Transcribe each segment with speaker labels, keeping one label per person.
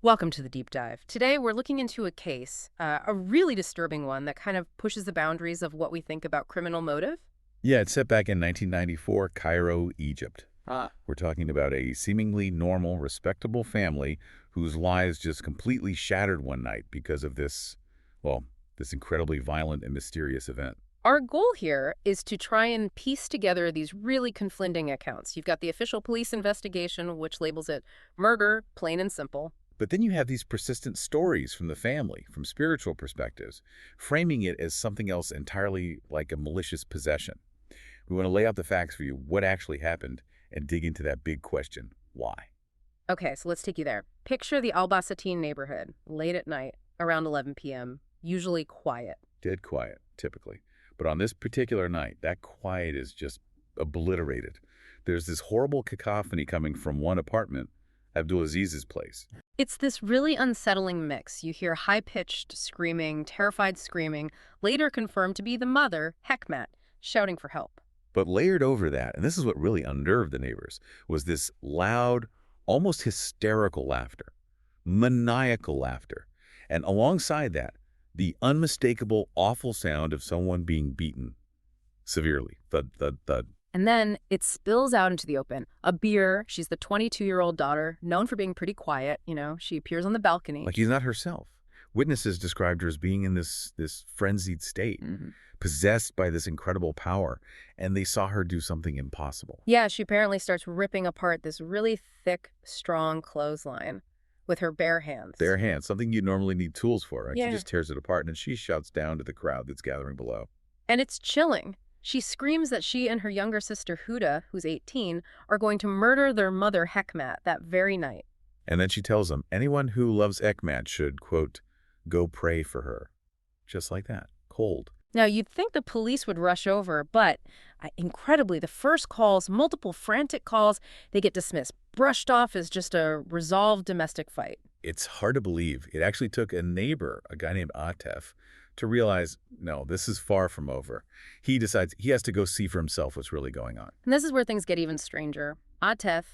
Speaker 1: Welcome to the deep dive. Today, we're looking into a case, a really disturbing one that kind of pushes the boundaries of what we think about criminal motive.
Speaker 2: Yeah, it's set back in 1994, Cairo, Egypt.
Speaker 3: Ah,
Speaker 2: We're talking about a seemingly normal, respectable family whose lives just completely shattered one night because of this, well, this incredibly violent and mysterious event.
Speaker 1: Our goal here is to try and piece together these really conflicting accounts. You've got the official police investigation, which labels it murder, plain and simple.
Speaker 2: But then you have these persistent stories from the family, from spiritual perspectives, framing it as something else entirely like a malicious possession. We want to lay out the facts for you, what actually happened, and dig into that big question, why?
Speaker 1: Okay, so let's take you there. Picture the Al-Basatin neighborhood, late at night, around 11 p.m., usually quiet.
Speaker 2: Dead quiet, typically. But on this particular night, that quiet is just obliterated. There's this horrible cacophony coming from one apartment, Abdulaziz's place.
Speaker 1: It's this really unsettling mix. You hear high-pitched screaming, terrified screaming, later confirmed to be the mother, Hekmat, shouting for help.
Speaker 2: But layered over that, and this is what really unnerved the neighbors, was this loud, almost hysterical laughter, maniacal laughter. And alongside that, the unmistakable, awful sound of someone being beaten severely. Thud, thud, thud.
Speaker 1: And then it spills out into the open. Abeer, she's the 22-year-old daughter, known for being pretty quiet, she appears on the balcony.
Speaker 2: Like he's not herself. Witnesses described her as being in this frenzied state, possessed by this incredible power, and they saw her do something impossible.
Speaker 1: Yeah, she apparently starts ripping apart this really thick, strong clothesline with her bare hands.
Speaker 2: Bare hands, something you normally need tools for, right?
Speaker 1: Yeah.
Speaker 2: She just tears it apart, and she shouts down to the crowd that's gathering below.
Speaker 1: And it's chilling. She screams that she and her younger sister, Huda, who's 18, are going to murder their mother, Hekmat, that very night.
Speaker 2: And then she tells them, anyone who loves Hekmat should, quote, go pray for her. Just like that. Cold.
Speaker 1: Now, you'd think the police would rush over, but incredibly, the first calls, multiple frantic calls, they get dismissed, brushed off as just a resolved domestic fight.
Speaker 2: It's hard to believe. It actually took a neighbor, a guy named Atef, to realize, no, this is far from over. He decides he has to go see for himself what's really going on.
Speaker 1: And this is where things get even stranger. Atef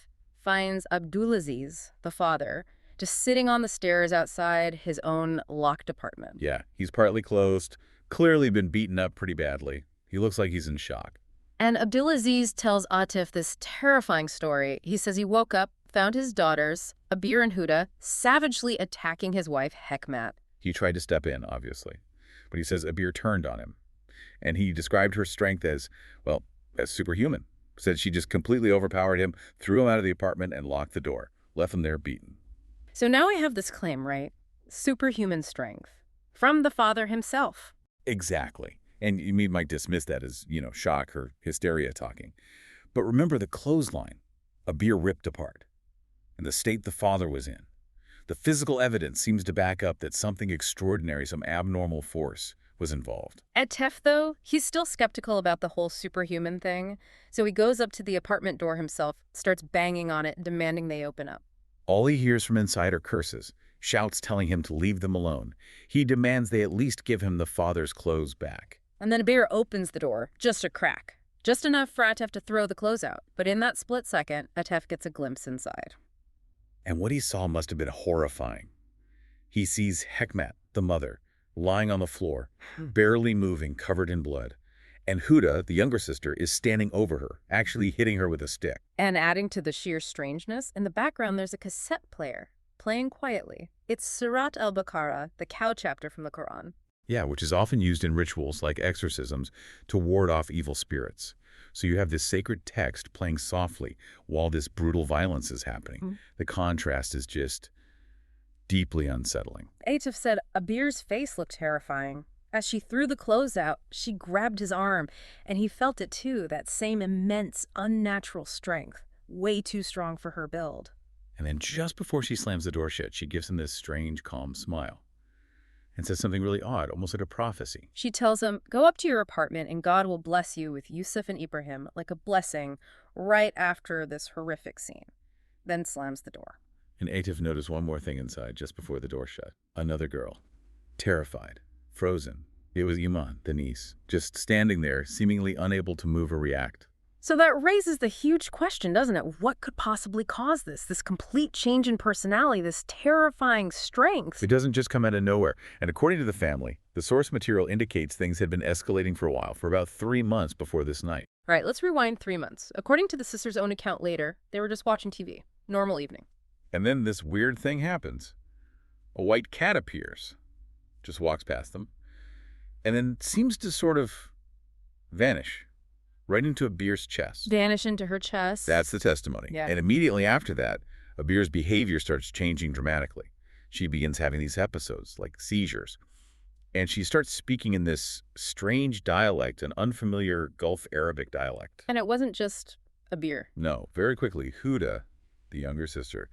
Speaker 1: finds Abdulaziz, the father, just sitting on the stairs outside his own locked apartment.
Speaker 2: Yeah, he's partly closed, clearly been beaten up pretty badly. He looks like he's in shock.
Speaker 1: And Abdulaziz tells Atef this terrifying story. He says he woke up, found his daughters, Abeer and Huda, savagely attacking his wife, Hekmat.
Speaker 2: He tried to step in, obviously. But he says Abeer turned on him. And he described her strength as, well, as superhuman. Said she just completely overpowered him, threw him out of the apartment, and locked the door. Left him there beaten.
Speaker 1: So now I have this claim, right? Superhuman strength. From the father himself.
Speaker 2: Exactly. And you might dismiss that as, shock or hysteria talking. But remember the clothesline. Abeer ripped apart. And the state the father was in. The physical evidence seems to back up that something extraordinary, some abnormal force, was involved.
Speaker 1: Atef, though, he's still skeptical about the whole superhuman thing. So he goes up to the apartment door himself, starts banging on it, demanding they open up.
Speaker 2: All he hears from inside are curses, shouts telling him to leave them alone. He demands they at least give him the father's clothes back.
Speaker 1: And then Abeer opens the door, just a crack. Just enough for Atef to throw the clothes out. But in that split second, Atef gets a glimpse inside.
Speaker 2: And what he saw must have been horrifying. He sees Hekmat, the mother, lying on the floor, barely moving, covered in blood. And Huda, the younger sister, is standing over her, actually hitting her with a stick.
Speaker 1: And adding to the sheer strangeness, in the background there's a cassette player, playing quietly. It's Surat al-Baqarah, the cow chapter from the Quran.
Speaker 2: Yeah, which is often used in rituals like exorcisms to ward off evil spirits. So you have this sacred text playing softly while this brutal violence is happening. The contrast is just deeply unsettling.
Speaker 1: Atef said Abeer's face looked terrifying. As she threw the clothes out, she grabbed his arm, and he felt it too, that same immense, unnatural strength, way too strong for her build.
Speaker 2: And then just before she slams the door shut, she gives him this strange, calm smile and says something really odd, almost like a prophecy.
Speaker 1: She tells him, go up to your apartment and God will bless you with Yusuf and Ibrahim, like a blessing, right after this horrific scene. Then slams the door.
Speaker 2: And Atef noticed one more thing inside just before the door shut. Another girl, terrified, frozen. It was Iman, the niece, just standing there, seemingly unable to move or react.
Speaker 1: So that raises the huge question, doesn't it? What could possibly cause this? This complete change in personality, this terrifying strength.
Speaker 2: It doesn't just come out of nowhere. And according to the family, the source material indicates things had been escalating for a while, for about 3 months before this night.
Speaker 1: All right, let's rewind 3 months. According to the sisters' own account later, they were just watching TV. Normal evening.
Speaker 2: And then this weird thing happens. A white cat appears, just walks past them, and then seems to sort of vanish right into Abeer's chest.
Speaker 1: Vanish into her chest.
Speaker 2: That's the testimony.
Speaker 1: Yeah.
Speaker 2: And immediately after that, Abeer's behavior starts changing dramatically. She begins having these episodes, like seizures. And she starts speaking in this strange dialect, an unfamiliar Gulf Arabic dialect.
Speaker 1: And it wasn't just Abeer.
Speaker 2: No, very quickly, Huda, the younger sister,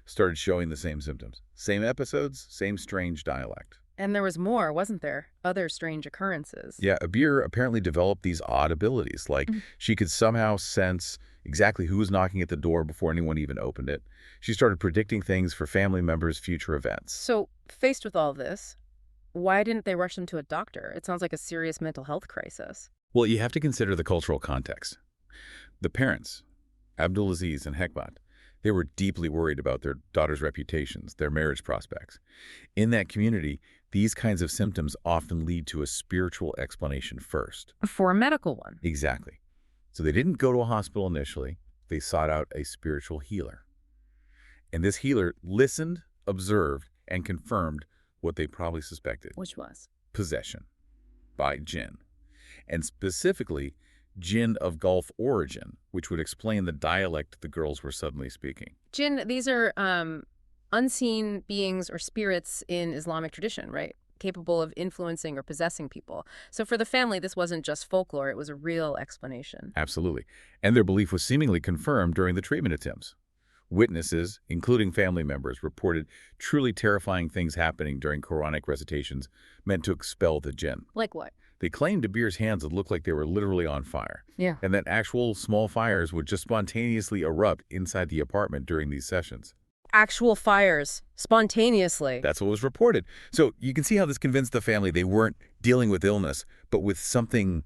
Speaker 2: started showing the same symptoms. Same episodes, same strange dialect.
Speaker 1: And there was more, wasn't there? Other strange occurrences.
Speaker 2: Yeah, Abeer apparently developed these odd abilities, like she could somehow sense exactly who was knocking at the door before anyone even opened it. She started predicting things for family members' future events.
Speaker 1: So, faced with all of this, why didn't they rush them to a doctor? It sounds like a serious mental health crisis.
Speaker 2: Well, you have to consider the cultural context. The parents, Abdulaziz and Hekmat, they were deeply worried about their daughter's reputations, their marriage prospects. In that community, these kinds of symptoms often lead to a spiritual explanation first.
Speaker 1: For a medical one.
Speaker 2: Exactly. So they didn't go to a hospital initially. They sought out a spiritual healer. And this healer listened, observed, and confirmed what they probably suspected.
Speaker 1: Which was?
Speaker 2: Possession by Jinn. And specifically, Jinn of Gulf origin, which would explain the dialect the girls were suddenly speaking.
Speaker 1: Jinn, these are unseen beings or spirits in Islamic tradition, right? Capable of influencing or possessing people. So for the family, this wasn't just folklore, it was a real explanation.
Speaker 2: Absolutely. And their belief was seemingly confirmed during the treatment attempts. Witnesses, including family members, reported truly terrifying things happening during Quranic recitations meant to expel the jinn.
Speaker 1: Like what?
Speaker 2: They claimed Abeer's hands would look like they were literally on fire.
Speaker 1: Yeah.
Speaker 2: And that actual small fires would just spontaneously erupt inside the apartment during these sessions.
Speaker 1: Actual fires, spontaneously.
Speaker 2: That's what was reported. So you can see how this convinced the family they weren't dealing with illness, but with something,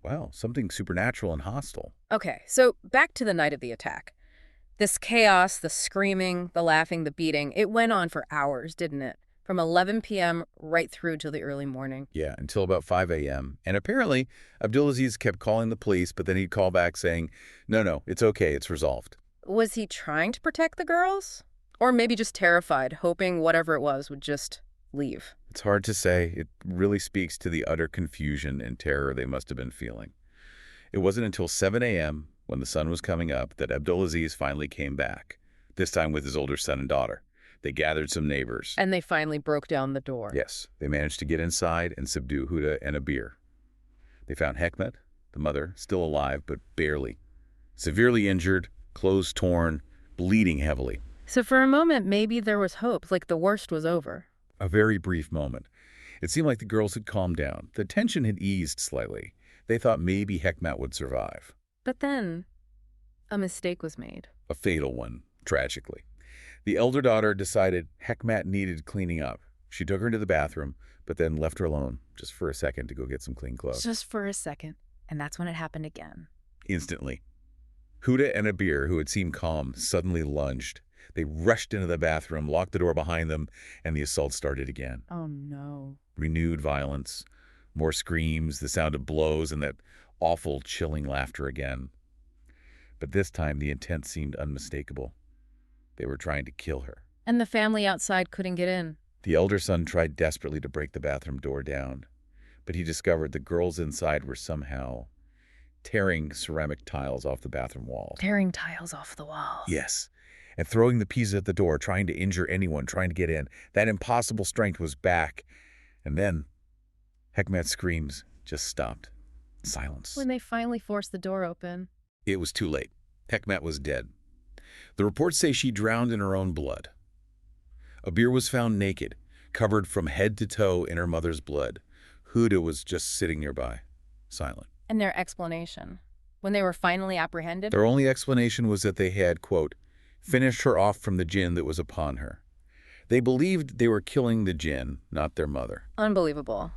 Speaker 2: well, something supernatural and hostile.
Speaker 1: Okay, so back to the night of the attack. This chaos, the screaming, the laughing, the beating, it went on for hours, didn't it? From 11 p.m. right through till the early morning.
Speaker 2: Yeah, until about 5 a.m. And apparently, Abdulaziz kept calling the police, but then he'd call back saying, no, it's okay, it's resolved.
Speaker 1: Was he trying to protect the girls? Or maybe just terrified, hoping whatever it was would just leave?
Speaker 2: It's hard to say. It really speaks to the utter confusion and terror they must have been feeling. It wasn't until 7 a.m., when the sun was coming up, that Abdulaziz finally came back, this time with his older son and daughter. They gathered some neighbors.
Speaker 1: And they finally broke down the door.
Speaker 2: Yes, they managed to get inside and subdue Huda and Abeer. They found Hekmat, the mother, still alive, but barely. Severely injured, clothes torn, bleeding heavily.
Speaker 1: So for a moment, maybe there was hope, like the worst was over.
Speaker 2: A very brief moment. It seemed like the girls had calmed down. The tension had eased slightly. They thought maybe Hekmat would survive.
Speaker 1: But then, a mistake was made.
Speaker 2: A fatal one, tragically. The elder daughter decided Hekmat needed cleaning up. She took her into the bathroom, but then left her alone just for a second to go get some clean clothes.
Speaker 1: Just for a second. And that's when it happened again.
Speaker 2: Instantly. Huda and Abeer, who had seemed calm, suddenly lunged. They rushed into the bathroom, locked the door behind them, and the assault started again.
Speaker 1: Oh, no.
Speaker 2: Renewed violence, more screams, the sound of blows, and that awful, chilling laughter again. But this time, the intent seemed unmistakable. They were trying to kill her.
Speaker 1: And the family outside couldn't get in.
Speaker 2: The elder son tried desperately to break the bathroom door down, but he discovered the girls inside were somehow tearing ceramic tiles off the bathroom walls.
Speaker 1: Tearing tiles off the wall.
Speaker 2: Yes, and throwing the pieces at the door, trying to injure anyone trying to get in. That impossible strength was back. And then Hekmat's screams just stopped. Silence.
Speaker 1: When they finally forced the door open.
Speaker 2: It was too late. Hekmat was dead. The reports say she drowned in her own blood. Abeer was found naked, covered from head to toe in her mother's blood. Huda was just sitting nearby, silent.
Speaker 1: And their explanation, when they were finally apprehended?
Speaker 2: Their only explanation was that they had, quote, finished her off from the jinn that was upon her. They believed they were killing the jinn, not their mother.
Speaker 1: Unbelievable.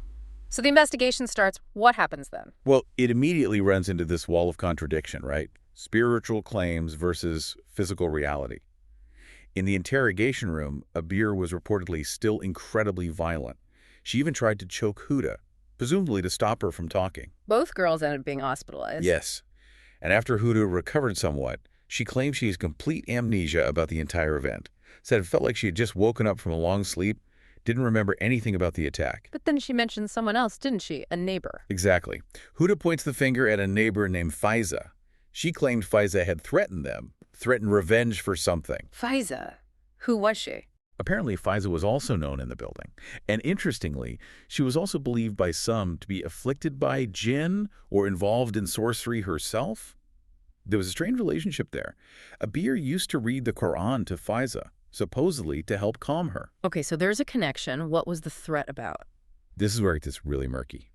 Speaker 1: So the investigation starts. What happens then?
Speaker 2: Well, it immediately runs into this wall of contradiction, right? Spiritual claims versus physical reality. In the interrogation room, Abeer was reportedly still incredibly violent. She even tried to choke Huda, presumably to stop her from talking.
Speaker 1: Both girls ended up being hospitalized.
Speaker 2: Yes. And after Huda recovered somewhat, she claimed she has complete amnesia about the entire event. Said it felt like she had just woken up from a long sleep, didn't remember anything about the attack.
Speaker 1: But then she mentioned someone else, didn't she? A neighbor.
Speaker 2: Exactly. Huda points the finger at a neighbor named Fayza. She claimed Fayza had threatened them, threatened revenge for something.
Speaker 1: Fayza. Who was she?
Speaker 2: Apparently, Fayza was also known in the building. And interestingly, she was also believed by some to be afflicted by Jinn or involved in sorcery herself. There was a strange relationship there. Abeer used to read the Quran to Fayza, supposedly to help calm her.
Speaker 1: Okay, so there's a connection. What was the threat about?
Speaker 2: This is where it gets really murky.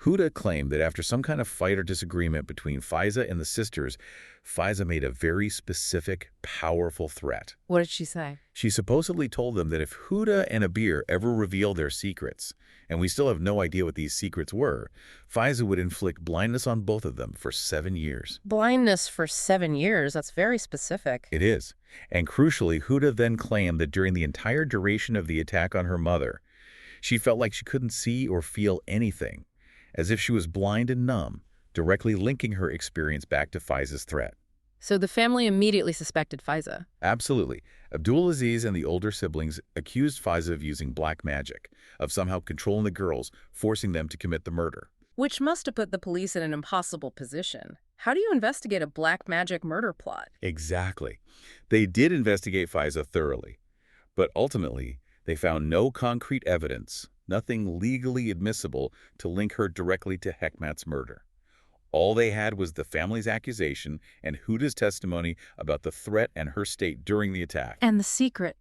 Speaker 2: Huda claimed that after some kind of fight or disagreement between Fayza and the sisters, Fayza made a very specific, powerful threat.
Speaker 1: What did she say?
Speaker 2: She supposedly told them that if Huda and Abeer ever reveal their secrets, and we still have no idea what these secrets were, Fayza would inflict blindness on both of them for 7 years.
Speaker 1: Blindness for 7 years. That's very specific.
Speaker 2: It is. And crucially, Huda then claimed that during the entire duration of the attack on her mother, she felt like she couldn't see or feel anything, as if she was blind and numb, directly linking her experience back to Fayza's threat.
Speaker 1: So the family immediately suspected Fayza.
Speaker 2: Absolutely. Abdulaziz and the older siblings accused Fayza of using black magic, of somehow controlling the girls, forcing them to commit the murder.
Speaker 1: Which must have put the police in an impossible position. How do you investigate a black magic murder plot?
Speaker 2: Exactly. They did investigate Fayza thoroughly, but ultimately, they found no concrete evidence, nothing legally admissible to link her directly to Hekmat's murder. All they had was the family's accusation and Huda's testimony about the threat and her state during the attack.
Speaker 1: And the secret.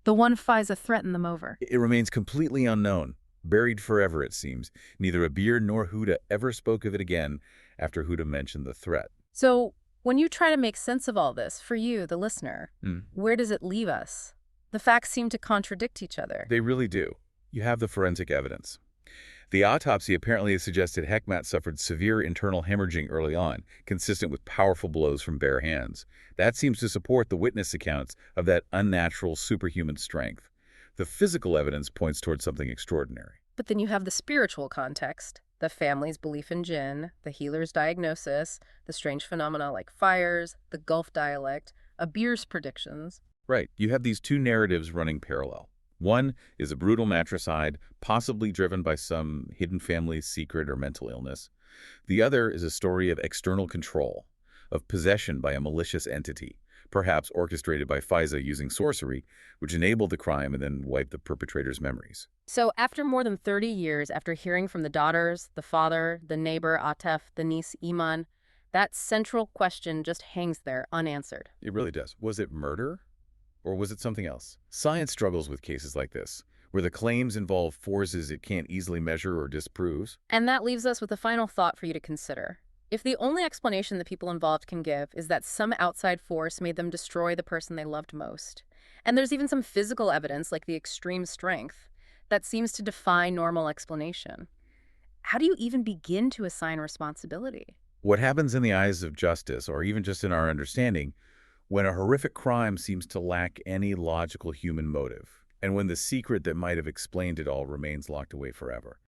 Speaker 1: The one Fayza threatened them over.
Speaker 2: It remains completely unknown, buried forever, it seems. Neither Abeer nor Huda ever spoke of it again after Huda mentioned the threat.
Speaker 1: So, when you try to make sense of all this, for you, the listener, where does it leave us? The facts seem to contradict each other.
Speaker 2: They really do. You have the forensic evidence. The autopsy apparently suggested Hekmat suffered severe internal hemorrhaging early on, consistent with powerful blows from bare hands. That seems to support the witness accounts of that unnatural, superhuman strength. The physical evidence points towards something extraordinary.
Speaker 1: But then you have the spiritual context, the family's belief in Jinn, the healer's diagnosis, the strange phenomena like fires, the Gulf dialect, Abeer's predictions.
Speaker 2: Right. You have these two narratives running parallel. One is a brutal matricide, possibly driven by some hidden family secret or mental illness. The other is a story of external control, of possession by a malicious entity, perhaps orchestrated by Fayza using sorcery, which enabled the crime and then wiped the perpetrator's memories.
Speaker 1: So after more than 30 years, after hearing from the daughters, the father, the neighbor, Atef, the niece, Iman, that central question just hangs there unanswered.
Speaker 2: It really does. Was it murder? Or was it something else? Science struggles with cases like this, where the claims involve forces it can't easily measure or disprove.
Speaker 1: And that leaves us with a final thought for you to consider. If the only explanation the people involved can give is that some outside force made them destroy the person they loved most, and there's even some physical evidence like the extreme strength, that seems to defy normal explanation. How do you even begin to assign responsibility?
Speaker 2: What happens in the eyes of justice, or even just in our understanding, when a horrific crime seems to lack any logical human motive, and when the secret that might have explained it all remains locked away forever?